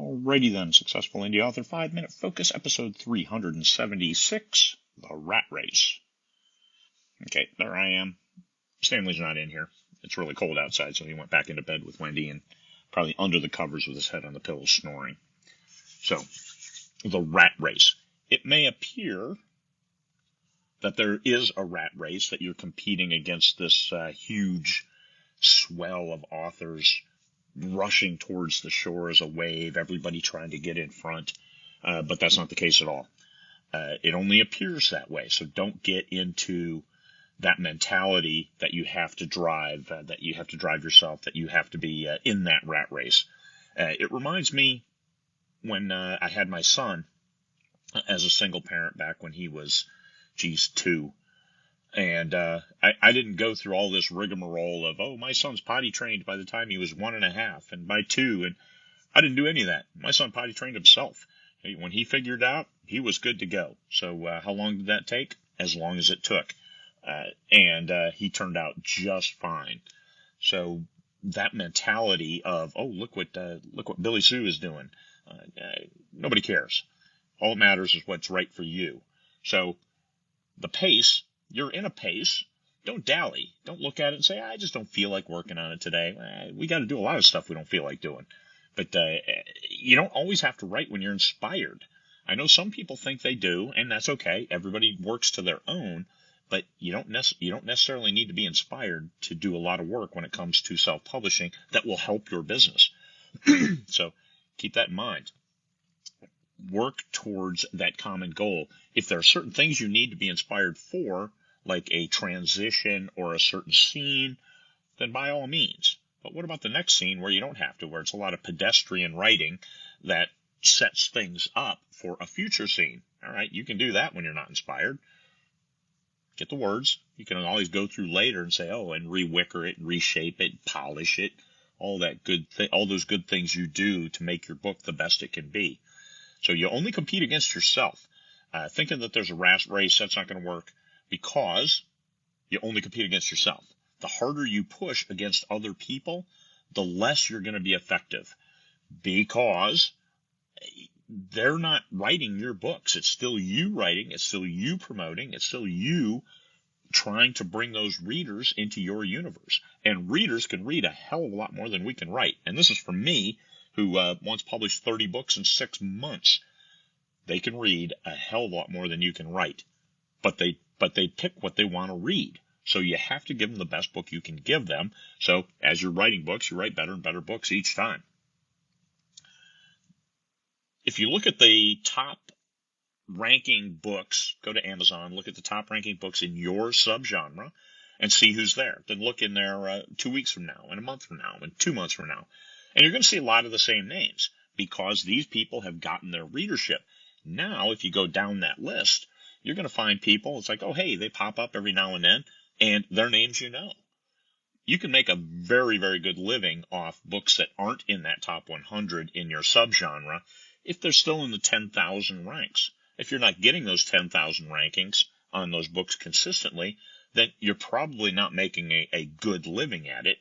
Alrighty then, Successful Indie Author 5-Minute Focus, episode 376, The Rat Race. Okay, there I am. Stanley's not in here. It's really cold outside, so he went back into bed with Wendy and probably under the covers with his head on the pillow snoring. So, The Rat Race. It may appear that there is a rat race, that you're competing against this huge swell of authors rushing towards the shore as a wave, everybody trying to get in front, but that's not the case at all. It only appears that way, so don't get into that mentality that you have to drive, yourself, that you have to be in that rat race. It reminds me when I had my son as a single parent back when he was, 2. And I didn't go through all this rigmarole of, oh, my son's potty trained by the time he was 1.5 and by 2. And I didn't do any of that. My son potty trained himself. When he figured out, he was good to go. So how long did that take? As long as it took. And he turned out just fine. So that mentality of, oh, look what Billy Sue is doing. Nobody cares. All that matters is what's right for you. So the pace, you're in a pace. Don't dally. Don't look at it and say, I just don't feel like working on it today. We got to do a lot of stuff we don't feel like doing. But you don't always have to write when you're inspired. I know some people think they do, and that's okay. Everybody works to their own, but you don't necessarily need to be inspired to do a lot of work when it comes to self-publishing that will help your business. So keep that in mind. Work towards that common goal. If there are certain things you need to be inspired for, like a transition or a certain scene, then by all means. But what about the next scene where you don't have to, where it's a lot of pedestrian writing that sets things up for a future scene? All right, you can do that when you're not inspired. Get the words. You can always go through later and say, oh, and rewicker it, reshape it, polish it, all those good things you do to make your book the best it can be. So you only compete against yourself. Thinking that there's a rat race, that's not going to work, because you only compete against yourself. The harder you push against other people, the less you're going to be effective, because they're not writing your books. It's still you writing. It's still you promoting. It's still you trying to bring those readers into your universe. And readers can read a hell of a lot more than we can write. And this is from me, who once published 30 books in 6 months. They can read a hell of a lot more than you can write. But they pick what they want to read. So you have to give them the best book you can give them. So as you're writing books, you write better and better books each time. If you look at the top ranking books, go to Amazon, look at the top ranking books in your subgenre and see who's there. Then look in there 2 weeks from now, and a month from now, and 2 months from now. And you're going to see a lot of the same names because these people have gotten their readership. Now, if you go down that list, you're going to find people, it's like, oh, hey, they pop up every now and then, and their names you know. You can make a very, very good living off books that aren't in that top 100 in your subgenre if they're still in the 10,000 ranks. If you're not getting those 10,000 rankings on those books consistently, then you're probably not making a good living at it.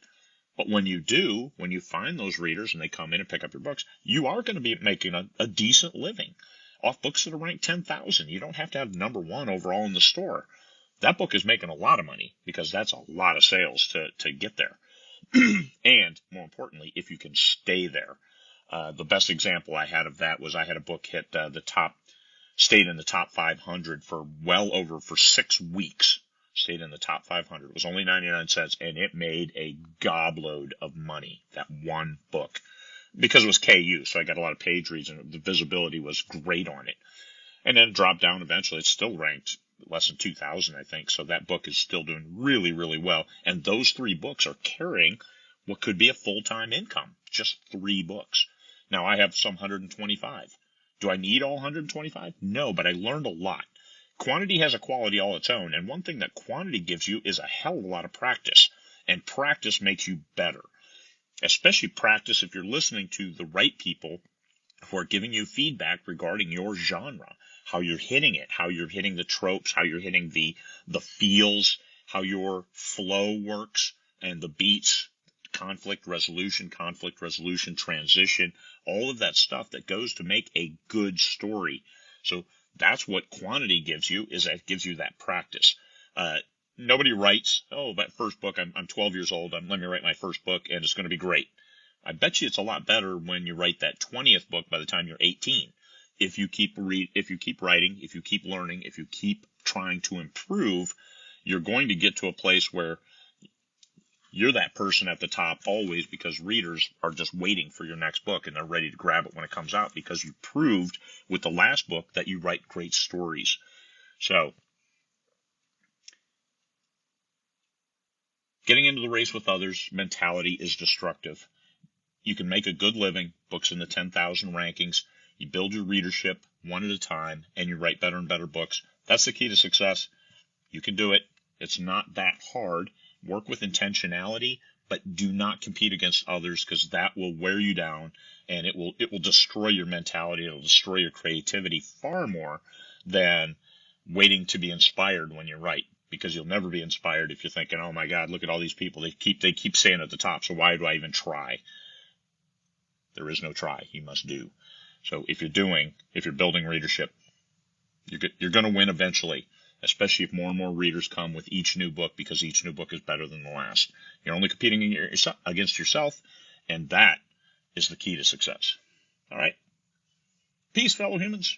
But when you do, when you find those readers and they come in and pick up your books, you are going to be making a decent living off books that are ranked 10,000. You don't have to have number 1 overall in the store. That book is making a lot of money because that's a lot of sales to get there. And more importantly, if you can stay there. The best example I had of that was I had a book hit stayed in the top 500 for 6 weeks. Stayed in the top 500. It was only 99 cents, and it made a gobload of money, that one book, because it was KU, so I got a lot of page reads, and the visibility was great on it. And then it dropped down eventually. It's still ranked less than 2,000, I think, so that book is still doing really, really well. And those 3 books are carrying what could be a full-time income, just 3 books. Now, I have some 125. Do I need all 125? No, but I learned a lot. Quantity has a quality all its own, and one thing that quantity gives you is a hell of a lot of practice, and practice makes you better, especially practice if you're listening to the right people who are giving you feedback regarding your genre, how you're hitting it, how you're hitting the tropes, how you're hitting the feels, how your flow works, and the beats, conflict resolution, transition, all of that stuff that goes to make a good story. So that's what quantity gives you, is that it gives you that practice. Nobody writes, oh, that first book, I'm 12 years old, let me write my first book, and it's going to be great. I bet you it's a lot better when you write that 20th book by the time you're 18. If you keep writing, if you keep learning, if you keep trying to improve, you're going to get to a place where you're that person at the top always, because readers are just waiting for your next book and they're ready to grab it when it comes out, because you proved with the last book that you write great stories. So, getting into the race with others mentality is destructive. You can make a good living, books in the 10,000 rankings. You build your readership one at a time, and you write better and better books. That's the key to success. You can do it. It's not that hard. Work with intentionality, but do not compete against others, because that will wear you down, and it will destroy your mentality. It will destroy your creativity far more than waiting to be inspired when you write, because you'll never be inspired if you're thinking, oh my God, look at all these people. They keep saying at the top, so why do I even try? There is no try. You must do. So if you're building readership, you're going to win eventually, especially if more and more readers come with each new book, because each new book is better than the last. You're only competing against yourself, and that is the key to success. All right. Peace, fellow humans.